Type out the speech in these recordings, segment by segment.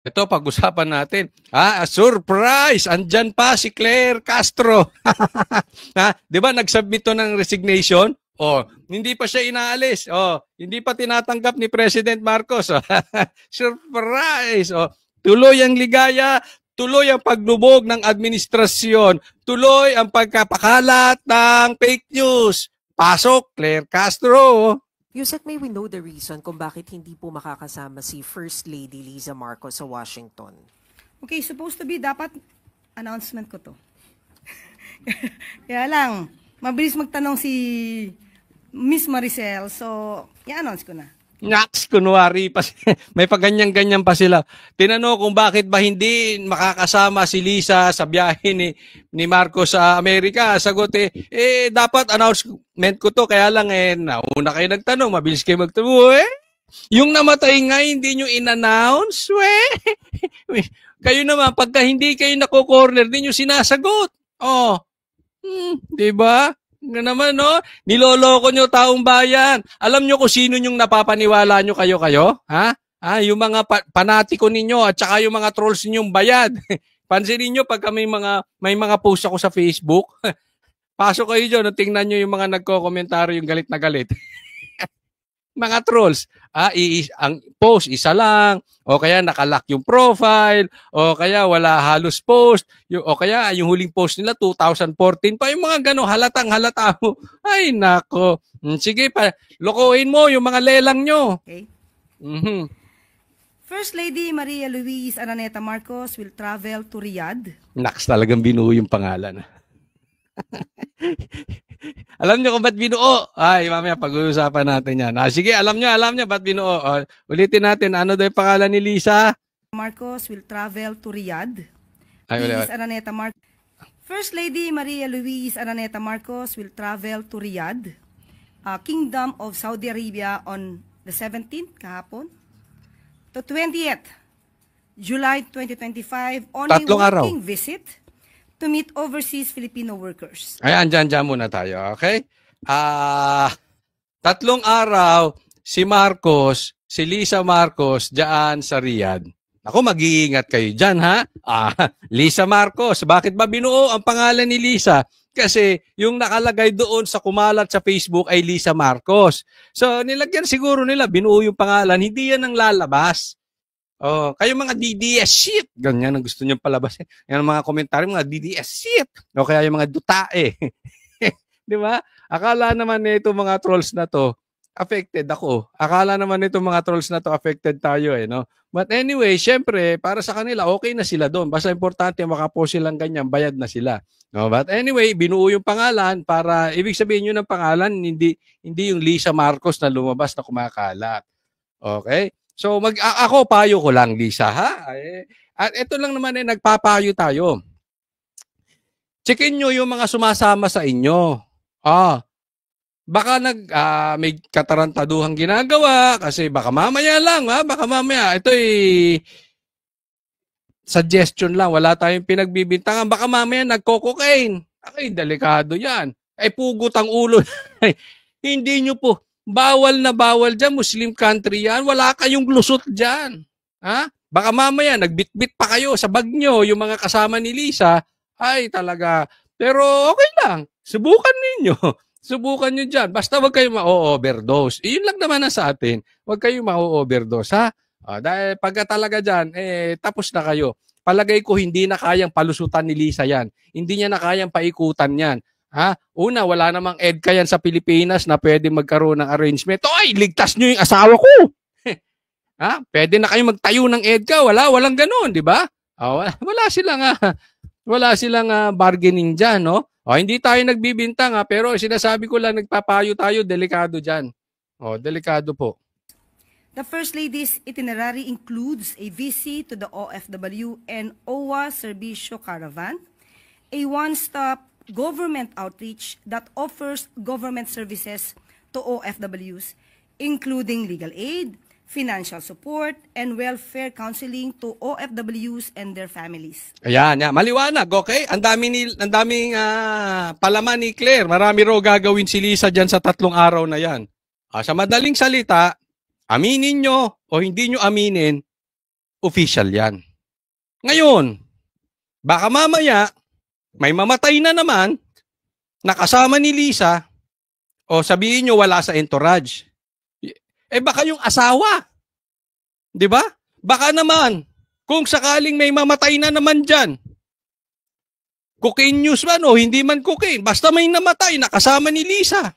Ito, pag-usapan natin. Surprise! Andyan pa si Claire Castro. Di ba, nag-submit to ng resignation? Oh, hindi pa siya inaalis. Oh, hindi pa tinatanggap ni President Marcos. Oh. Surprise! Oh, tuloy ang ligaya, tuloy ang paglubog ng administrasyon, tuloy ang pagkapakalat ng fake news. Pasok, Claire Castro. Yusek, may we know the reason kung bakit hindi po makakasama si First Lady Liza Marcos sa Washington? Okay, supposed to be dapat announcement ko to. Kaya lang, mabilis magtanong si Miss Maricel, so i-announce ko na. Naks, kunwari pa may paganyan-ganyan pa sila. Tinanong kung bakit ba hindi makakasama si Liza sa biyahe ni Marcos sa Amerika. Sagot dapat announcement ko to, kaya lang nauna kayo nagtanong, mabilis kayo magtanong. Yung namatay nga hindi nyo in-announce, kayo naman, pagka hindi kayo nako-corner, di nyo sinasagot. Oh, di ba? Nga naman, no? Niloloko nyo taong bayan. Alam nyo kung sino yung napapaniwala nyo kayo? Ha? Yung mga panatiko ninyo at saka yung mga trolls ninyong bayad. Pansinin nyo pagka may mga post ako sa Facebook, pasok kayo dyan, tingnan nyo yung mga nagko-komentaryo yung galit na galit. Mga trolls. Ang post isa lang, o kaya nakalock yung profile, o kaya wala halos post, o kaya yung huling post nila 2014 pa, yung mga gano'ng halata mo. Ay nako. Sige pa, lokohin mo yung mga lelang nyo. Okay. Mm-hmm. First Lady Maria Luisa Araneta Marcos will travel to Riyadh. Naks, talagang binuo yung pangalan. Alam nyo kung ba't binuo? Ay, mamaya pag-uusapan natin yan. Sige, alam nyo ba't binuo. Ulitin natin, ano daw yung pangalan ni Liza? Marcos will travel to Riyadh. First Lady Maria Luisa Araneta Marcos will travel to Riyadh, Kingdom of Saudi Arabia on the 17th, kahapon, to 20th July 2025 on a working visit to meet overseas Filipino workers. Ayan, dyan muna tayo, okay? 3 araw, si Marcos, si Liza Marcos, dyan sa Riyadh. Ako, mag-iingat kayo dyan, ha? Liza Marcos, bakit ba binuo ang pangalan ni Liza? Kasi yung nakalagay doon sa kumalat sa Facebook ay Liza Marcos. So, nilagyan siguro nila, binuo yung pangalan, hindi yan ang lalabas. Oh, kayo mga DDS shit. Ganyan ang gusto niyo palabasin. Yan ang mga komentaryo, mga DDS shit. O kaya yung mga dutae. Di ba? Akala naman nito mga trolls na to, affected ako. Akala naman nito mga trolls na to, affected tayo no? But anyway, syempre, para sa kanila, okay na sila doon. Basta importante, makapost silang ganyan, bayad na sila. No? But anyway, binuo yung pangalan para, ibig sabihin nyo ng pangalan, hindi yung Liza Marcos na lumabas na kumakalat. Okay? So, ako, payo ko lang, Liza, ha? At ito lang naman nagpapayo tayo. Checkin nyo yung mga sumasama sa inyo. Baka may katarantaduhang ginagawa kasi baka mamaya lang, ha? Baka mamaya. Ito suggestion lang. Wala tayong pinagbibintangan. Baka mamaya nagko-cocaine. Ay, delikado yan. Pugot ang ulo. Hindi nyo po. Bawal na bawal dyan, Muslim country yan, wala kayong lusot dyan. Ha? Baka mamaya, nagbitbit pa kayo sa bag nyo, yung mga kasama ni Liza, ay talaga. Pero okay lang, subukan ninyo. Subukan nyo dyan, basta wag kayong ma-overdose. Iyon lang naman na sa atin, wag kayong ma-overdose, ha? Dahil pagka talaga dyan, tapos na kayo. Palagay ko hindi na kayang palusutan ni Liza yan. Hindi niya na kayang paikutan yan. Ha? Una, wala namang EDCA yan sa Pilipinas na pwede magkaroon ng arrangement. Ay, ligtas nyo yung asawa ko. Ha? Pwede na kayo magtayo ng EDCA. Walang ganoon, di ba? Wala silang bargaining dyan, no? Hindi tayo nagbibintang, pero sinasabi ko lang, nagpapayo tayo, delikado dyan. Delikado po. The First Lady's itinerary includes a visit to the OFW and OWA Servicio Caravan, a one-stop government outreach that offers government services to OFWs, including legal aid, financial support, and welfare counseling to OFWs and their families. Ayan, maliwanag, okay? Ang daming palaman ni Claire. Marami raw gagawin si Liza dyan sa 3 araw na yan. Sa madaling salita, aminin nyo o hindi nyo aminin, official yan. Ngayon, baka mamaya, may mamatay na naman, nakasama ni Lisa, o sabihin nyo wala sa entourage. Baka yung asawa. Di ba? Baka naman, kung sakaling may mamatay na naman dyan, cocaine news man o hindi man cocaine, basta may namatay, nakasama ni Lisa.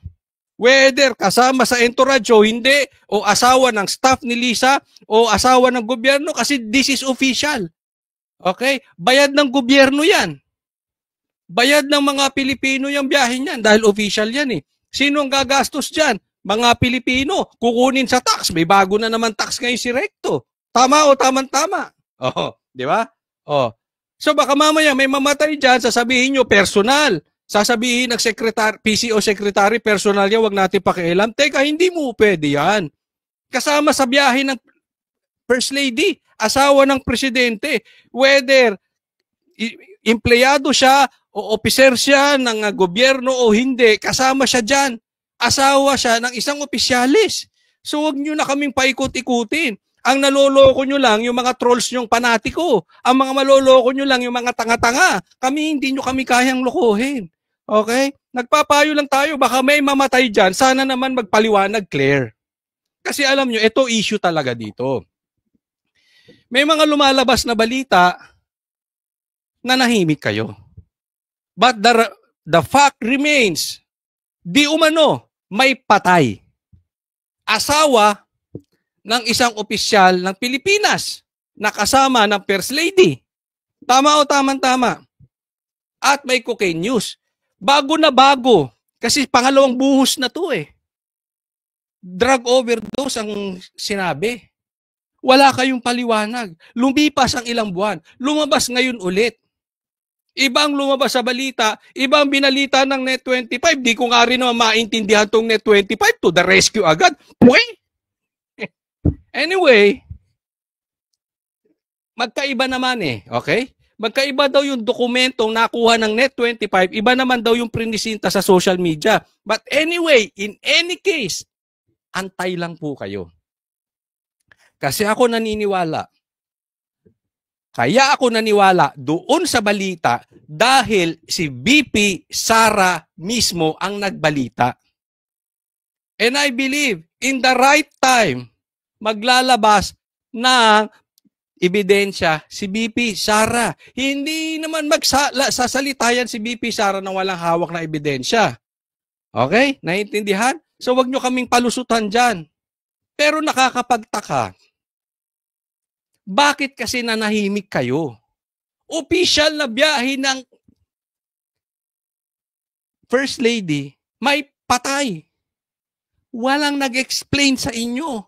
Whether kasama sa entourage o hindi, o asawa ng staff ni Lisa, o asawa ng gobyerno, kasi this is official. Okay? Bayad ng gobyerno yan. Bayad ng mga Pilipino yung biyahe niyan dahil official yan eh. Sino ang gagastos dyan? Mga Pilipino. Kukunin sa tax. May bago na naman tax ngayon si Recto. Tama o tamang-tama? Oh, di ba? Oh. So baka mamaya may mamatay dyan, sasabihin nyo personal. Sasabihin ng PCO secretary, personal yan, wag natin pakialam. Teka, hindi mo pwede yan. Kasama sa biyahe ng First Lady, asawa ng presidente, whether empleyado siya o officer siya ng gobyerno o hindi, kasama siya dyan. Asawa siya ng isang opisyalis. So wag nyo na kaming paikot-ikutin. Ang naloloko nyo lang yung mga trolls nyong panatiko. Ang mga maloloko nyo lang yung mga tanga-tanga. Hindi nyo kami kayang lokohin. Okay? Nagpapayo lang tayo, baka may mamatay dyan, sana naman magpaliwanag clear. Kasi alam nyo, ito issue talaga dito. May mga lumalabas na balita na nahimik kayo. But the fact remains, di umano, may patay. Asawa ng isang opisyal ng Pilipinas na kasama ng First Lady. Tama o tamang-tama. At may cocaine news. Bago na bago. Kasi pangalawang buhos na to eh. Drug overdose ang sinabi. Wala kayong paliwanag. Lumipas ang ilang buwan. Lumabas ngayon ulit. Ibang lumabas sa balita, ibang binalita ng Net25. Di ko nga rin naman maintindihan tong Net25 to the rescue agad. Puway! Anyway, magkaiba naman eh, okay? Magkaiba daw yung dokumentong nakuha ng Net25, iba naman daw yung prinisinta sa social media. But anyway, in any case, antay lang po kayo. Kasi ako naniniwala. Kaya ako naniwala doon sa balita dahil si VP Sara mismo ang nagbalita. And I believe in the right time, maglalabas ng ebidensya si BP Sara. Hindi naman magsasalita yan si BP Sara nang walang hawak na ebidensya. Okay? Naiintindihan? So wag nyo kaming palusutan dyan. Pero nakakapagtaka. Bakit kasi nanahimik kayo? Official na biyahe ng First Lady, may patay. Walang nag-explain sa inyo.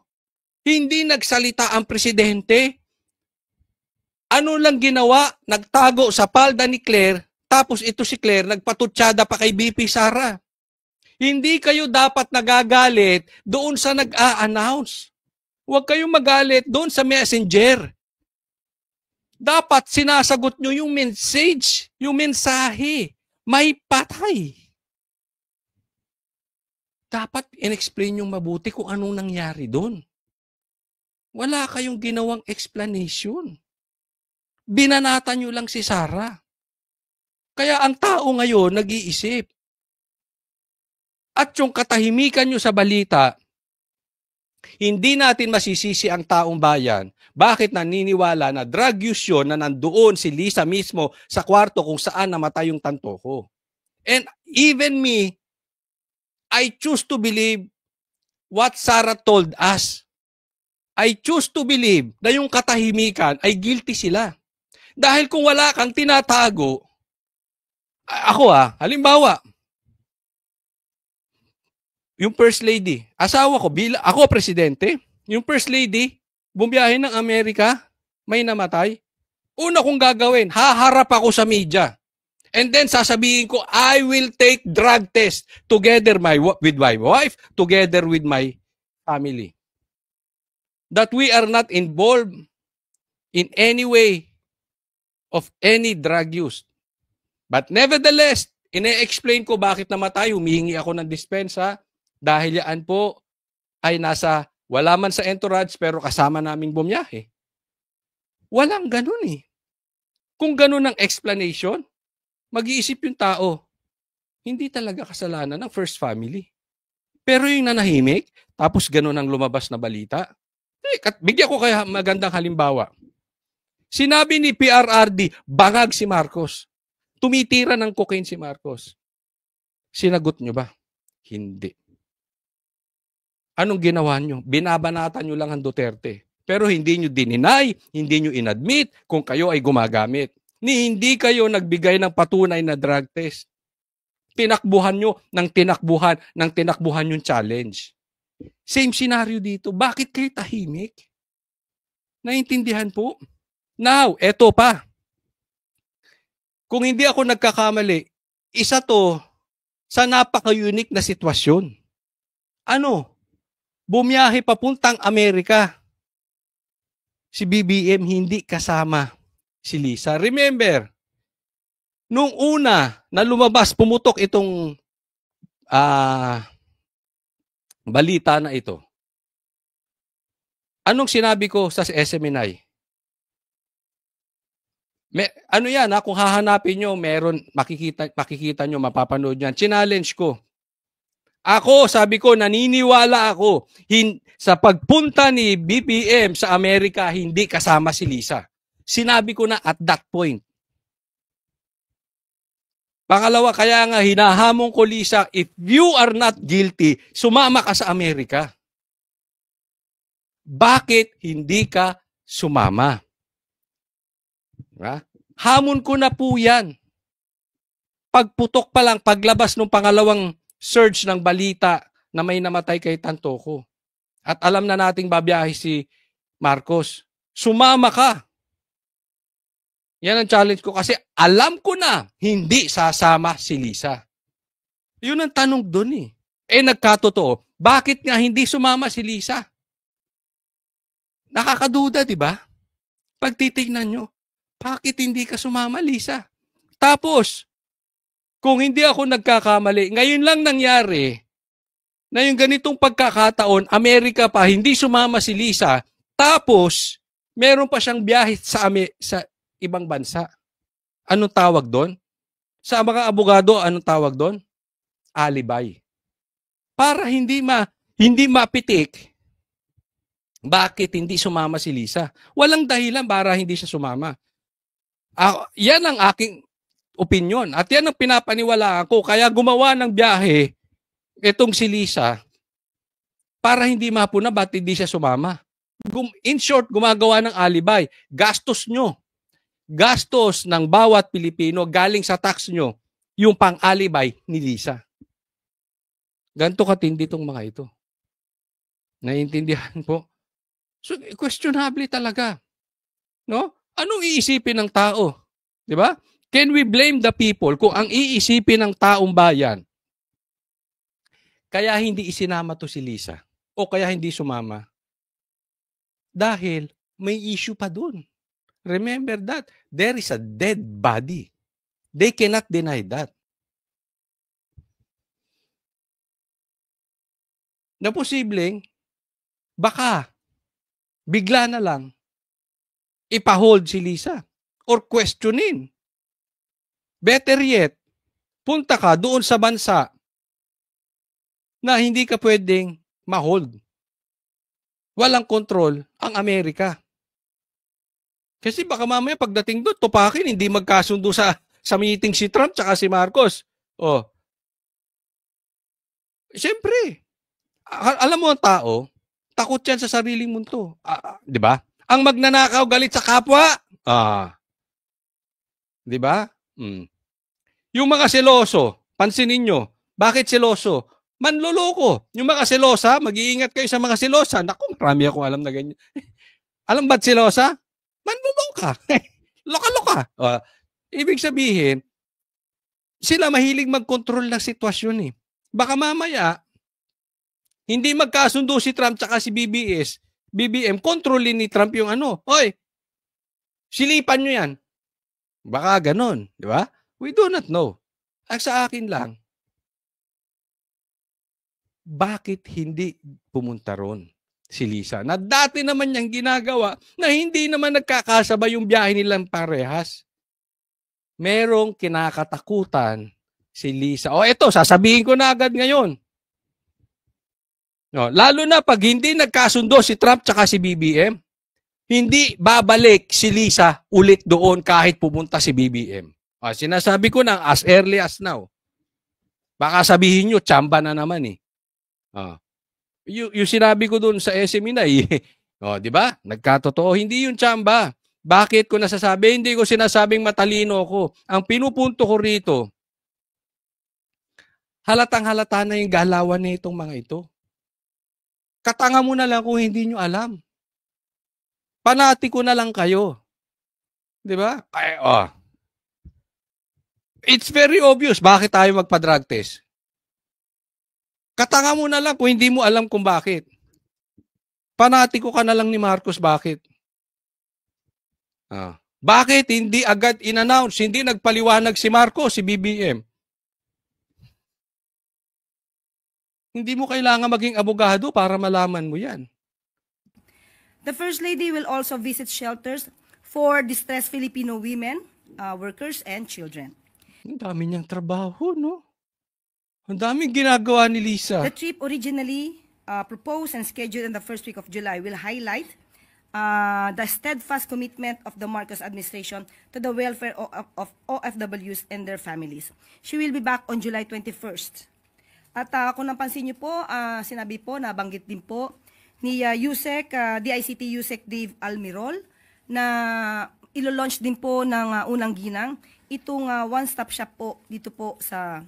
Hindi nagsalita ang presidente. Ano lang ginawa? Nagtago sa palda ni Claire, tapos ito si Claire, nagpatutsada pa kay BP Sara. Hindi kayo dapat nagagalit doon sa nag-a-announce. Huwag kayong magalit doon sa messenger. Dapat sinasagot nyo yung message, yung mensahe. May patay. Dapat in-explain yung mabuti kung anong nangyari doon. Wala kayong ginawang explanation. Binanatan nyo lang si Sara. Kaya ang tao ngayon nag-iisip. At yung katahimikan nyo sa balita, hindi natin masisisi ang taong bayan. Bakit naniniwala na drug use yun na nandoon si Lisa mismo sa kwarto kung saan namatay yung tanto ko. And even me, I choose to believe what Sara told us. I choose to believe na yung katahimikan ay guilty sila. Dahil kung wala kang tinatago, ako halimbawa, yung First Lady, asawa ko, ako presidente, yung First Lady, bumiyahe ng Amerika, may namatay. Una kong gagawin, haharap ako sa media. And then sasabihin ko, I will take drug test together with my wife, together with my family. That we are not involved in any way of any drug use. But nevertheless, ine-explain ko bakit namatay, humihingi ako ng dispensa dahil yan po ay wala man sa entourage pero kasama naming bumiyahe. Walang ganun eh. Kung ganun ang explanation, mag-iisip yung tao, hindi talaga kasalanan ng first family. Pero yung nanahimik, tapos ganun ang lumabas na balita, bigyan ko kaya magandang halimbawa. Sinabi ni PRRD, bangag si Marcos. Tumitira ng cocaine si Marcos. Sinagot nyo ba? Hindi. Anong ginawa nyo? Binabanatan nyo lang ang Duterte. Pero hindi nyo dininay, hindi nyo inadmit kung kayo ay gumagamit. Hindi kayo nagbigay ng patunay na drug test. Tinakbuhan nyo ng tinakbuhan yung challenge. Same scenario dito. Bakit kayo tahimik? Naintindihan po? Now, eto pa. Kung hindi ako nagkakamali, isa to sa napaka-unique na sitwasyon. Ano? Bumiyahe papuntang Amerika. Si BBM hindi kasama si Lisa. Remember, nung una na lumabas, pumutok itong balita na ito. Anong sinabi ko sa SMNI? Ano yan ha? Kung hahanapin nyo, meron, makikita nyo, mapapanood yan. Challenge ko. Ako, sabi ko, naniniwala ako sa pagpunta ni BBM sa Amerika, hindi kasama si Lisa. Sinabi ko na at that point. Pangalawa, kaya nga hinahamon ko, Lisa, if you are not guilty, sumama ka sa Amerika. Bakit hindi ka sumama? Diba? Hamon ko na po yan. Pagputok pa lang, paglabas ng pangalawang surge ng balita na may namatay kay Tantoco. At alam na nating babiyahe si Marcos. Sumama ka. Yan ang challenge ko kasi alam ko na hindi sasama si Lisa. Yun ang tanong doon eh. Nagkatotoo, bakit nga hindi sumama si Lisa? Nakakaduda, di ba? Pag titignan nyo, bakit hindi ka sumama, Lisa? Tapos, kung hindi ako nagkakamali, ngayon lang nangyari na yung ganitong pagkakataon, Amerika pa, hindi sumama si Lisa, tapos, meron pa siyang biyahe sa ibang bansa. Anong tawag doon? Sa mga abogado, anong tawag doon? Alibi. Para hindi mapitik, bakit hindi sumama si Lisa? Walang dahilan para hindi siya sumama. Yan ang aking opinion. At yan ang pinapaniwalaan ko. Kaya gumawa ng biyahe itong si Lisa para hindi mapuna ba't hindi siya sumama. In short, gumagawa ng alibi. Gastos nyo. Gastos ng bawat Pilipino galing sa tax nyo yung pang-alibi ni Lisa. Ganito katindi itong mga ito. Naiintindihan po? So, questionable talaga. No? Anong iisipin ng tao? Di ba? Can we blame the people kung ang iisipin ng taong bayan kaya hindi isinama to si Lisa o kaya hindi sumama? Dahil may issue pa dun. Remember that. There is a dead body. They cannot deny that. Na posibleng, baka, bigla na lang, ipahold si Lisa or questionin. Better yet, punta ka doon sa bansa na hindi ka pwedeng ma-hold. Walang control ang Amerika. Kasi baka mamaya pagdating doon, tupakin, hindi magkasundo sa meeting si Trump tsaka si Marcos. Siyempre, alam mo ang tao, takot yan sa sariling mundo. Di ba? Ang magnanakaw galit sa kapwa. Di ba? Yung mga seloso, pansinin nyo, bakit seloso? Manloloko. Yung mga selosa, mag-iingat kayo sa mga selosa. Naku, marami akong alam na ganyan. Alam ba't selosa? Manloloka. Loka-loka. Ibig sabihin, sila mahilig mag-control ng sitwasyon eh. Baka mamaya, hindi magkasundo si Trump tsaka si BBM, kontrolin ni Trump yung Hoy, silipan nyo yan. Baka ganon, di ba? We do not know. Ang sa akin lang, bakit hindi pumunta ron? si Lisa. Na dati naman niyang ginagawa na hindi naman nagkakasabay yung biyahe nilang parehas. Merong kinakatakutan si Lisa. O eto, sasabihin ko na agad ngayon. No, lalo na pag hindi nagkasundo si Trump tsaka si BBM, hindi babalik si Lisa ulit doon kahit pumunta si BBM. Sinasabi ko na as early as now. Baka sabihin nyo, tsamba na naman eh. Yung sinabi ko doon sa SMNI, di ba? Nagkatotoo, hindi yung tsamba. Bakit ko nasasabi? Hindi ko sinasabing matalino ko. Ang pinupunto ko rito, halatang-halata na yung galawan na itong mga ito. Katanga mo na lang kung hindi nyo alam. Panatiko na lang kayo. Di ba? It's very obvious bakit tayo magpa-drug test. Katanga mo na lang kung hindi mo alam kung bakit. Panatiko ka na lang ni Marcos bakit. Bakit hindi agad in-announce, hindi nagpaliwanag si Marcos, si BBM? Hindi mo kailangan maging abogado para malaman mo yan. The First Lady will also visit shelters for distressed Filipino women, workers, and children. Ang dami niyang trabaho, no? Ang daming ginagawa ni Lisa. The trip originally proposed and scheduled in the first week of July will highlight the steadfast commitment of the Marcos administration to the welfare of OFWs and their families. She will be back on July 21st. At kung napansin niyo po, sinabi po, nabanggit din po ni DICT Yusek Dave Almirol na ilo-launch din po ng unang ginang itong one-stop shop po dito po sa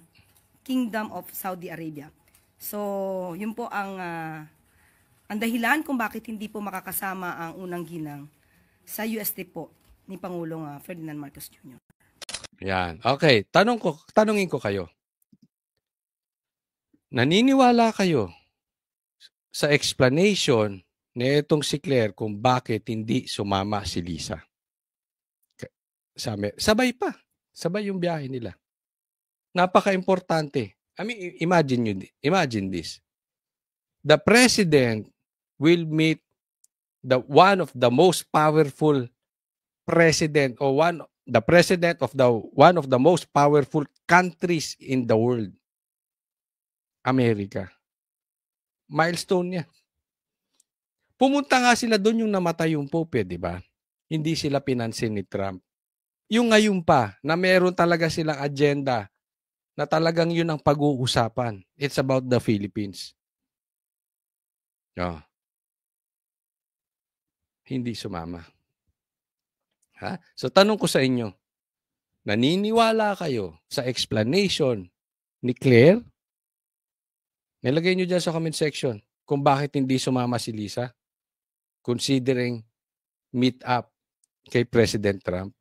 Kingdom of Saudi Arabia. So, yun po ang dahilan kung bakit hindi po makakasama ang unang ginang sa UST po ni Pangulong Ferdinand Marcos Jr. Yan. Okay, tanungin ko kayo. Naniniwala kayo sa explanation ni itong si Claire kung bakit hindi sumama si Lisa? Sabay pa. Sabay yung biyahe nila. Napaka-importante. I mean, imagine this. The president will meet one of the most powerful president or the president of one of the most powerful countries in the world. Amerika. Milestone niya. Pumunta nga sila doon yung namatay yung Pope, di ba? Hindi sila pinansin ni Trump. Yung ngayon pa, na meron talaga silang agenda na talagang yun ang pag-uusapan. It's about the Philippines. Hindi sumama. So tanong ko sa inyo, naniniwala kayo sa explanation ni Claire? Nilagay nyo dyan sa comment section kung bakit hindi sumama si Lisa considering meet up kay President Trump.